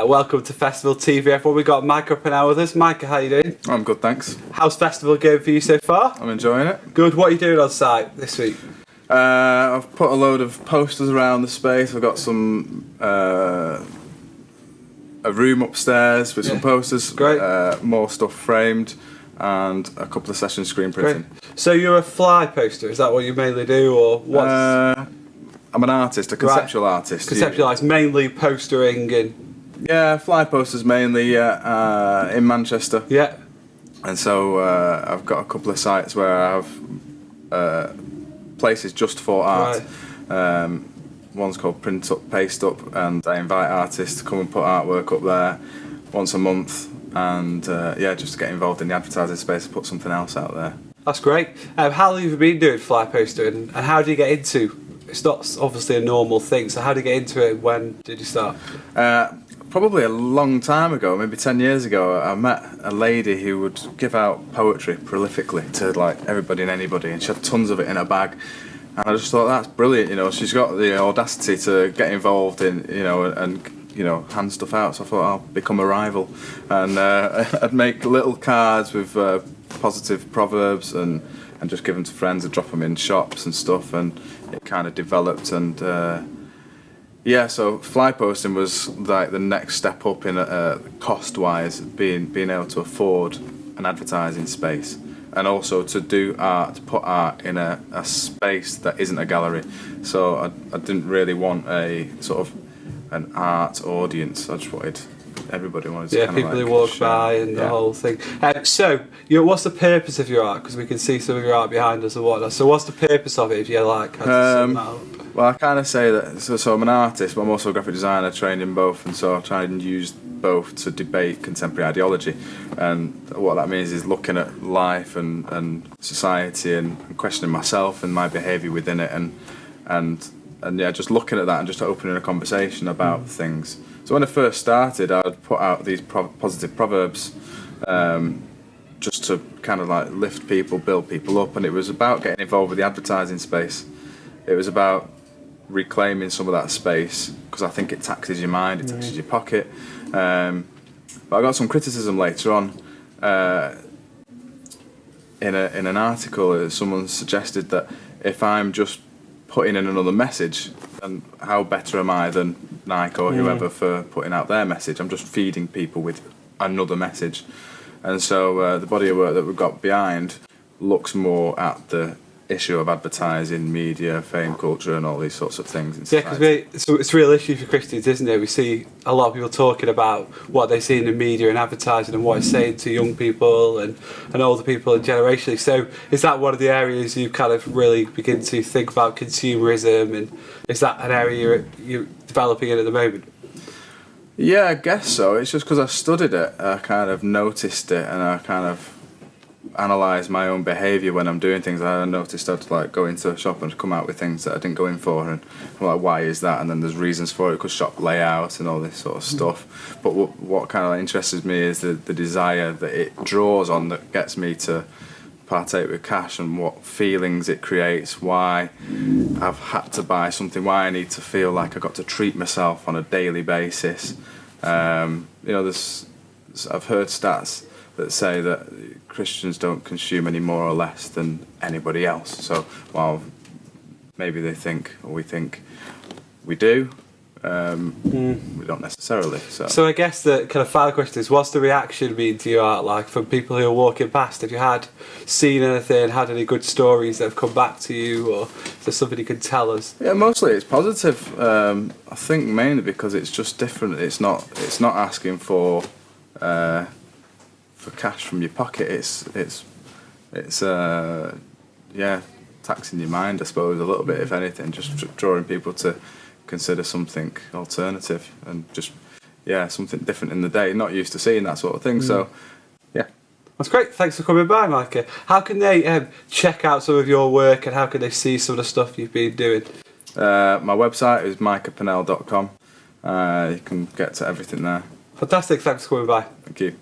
Welcome to Festival TV, everyone. We've got Micah Parnell with us. Micah, how you doing? I'm good, thanks. How's Festival going for you so far? I'm enjoying it. Good. What are you doing on site this week? I've put a load of posters around the space. I've got some a room upstairs with some posters. Great. More stuff framed, and a couple of session screen printing. Great. So you're a fly poster, is that what you mainly do, or what? I'm an artist, a conceptual artist. Conceptualised, mainly postering and... Yeah, fly posters mainly in Manchester. Yeah. And so I've got a couple of sites where I have places just for art. Right. One's called Print Up, Paste Up, and I invite artists to come and put artwork up there once a month. And just to get involved in the advertising space and put something else out there. That's great. How long have you been doing fly postering, and how do you get into? It's not obviously a normal thing, so how did you get into it? When did you start? Probably a long time ago, maybe 10 years ago. I met a lady who would give out poetry prolifically to like everybody and anybody, and she had tons of it in her bag. And I just thought, that's brilliant, you know. She's got the audacity to get involved in, and hand stuff out. So I thought I'll become a rival, and I'd make little cards with positive proverbs and just give them to friends and drop them in shops and stuff. And it kind of developed, and so fly posting was like the next step up in cost-wise, being able to afford an advertising space. And also to do art, to put art in a space that isn't a gallery. So I didn't really want a sort of an art audience. I just wanted, everybody wanted to people who walk by and the whole thing. So, what's the purpose of your art? Because we can see some of your art behind us and whatnot. So what's the purpose of it, if you like? Well, I kind of say that, so I'm an artist, but I'm also a graphic designer, trained in both, and so I try and use both to debate contemporary ideology. And what that means is looking at life and society and questioning myself and my behaviour within it, and just looking at that and just opening a conversation about things. So when I first started, I'd put out these positive proverbs just to kind of like lift people, build people up, and it was about getting involved with the advertising space. It was about reclaiming some of that space, because I think it taxes your mind, it taxes your pocket. But I got some criticism later on in an article. Someone suggested that if I'm just putting in another message, and how better am I than Nike or whoever for putting out their message? I'm just feeding people with another message. And so the body of work that we've got behind looks more at the issue of advertising, media, fame, culture, and all these sorts of things. Yeah, because it's a real issue for Christians, isn't it? We see a lot of people talking about what they see in the media and advertising and what it's saying to young people and older people and generationally. So is that one of the areas you kind of really begin to think about consumerism, and is that an area you're developing in at the moment? Yeah, I guess so. It's just because I studied it, I kind of noticed it, and I kind of analyse my own behaviour when I'm doing things. I noticed I'd like go into a shop and come out with things that I didn't go in for, and I'm like, why is that? And then there's reasons for it, because shop layout and all this sort of stuff. But what kind of interests me is the desire that it draws on, that gets me to partake with cash, and what feelings it creates, why I've had to buy something, why I need to feel like I've got to treat myself on a daily basis. I've heard stats that say that Christians don't consume any more or less than anybody else. So while maybe they think, or we think we do, we don't necessarily. So I guess the kind of final question is, what's the reaction been to your art like from people who are walking past? Have you seen anything, had any good stories that have come back to you, or is there something you can tell us? Yeah, mostly it's positive. I think mainly because it's just different. It's not asking for cash from your pocket. It's taxing your mind, I suppose, a little bit, if anything, just drawing people to consider something alternative and just something different in the day. Not used to seeing that sort of thing. So that's great. Thanks for coming by, Micah. How can they check out some of your work, and how can they see some of the stuff you've been doing? My website is micahparnell.com. You can get to everything there. Fantastic. Thanks for coming by. Thank you.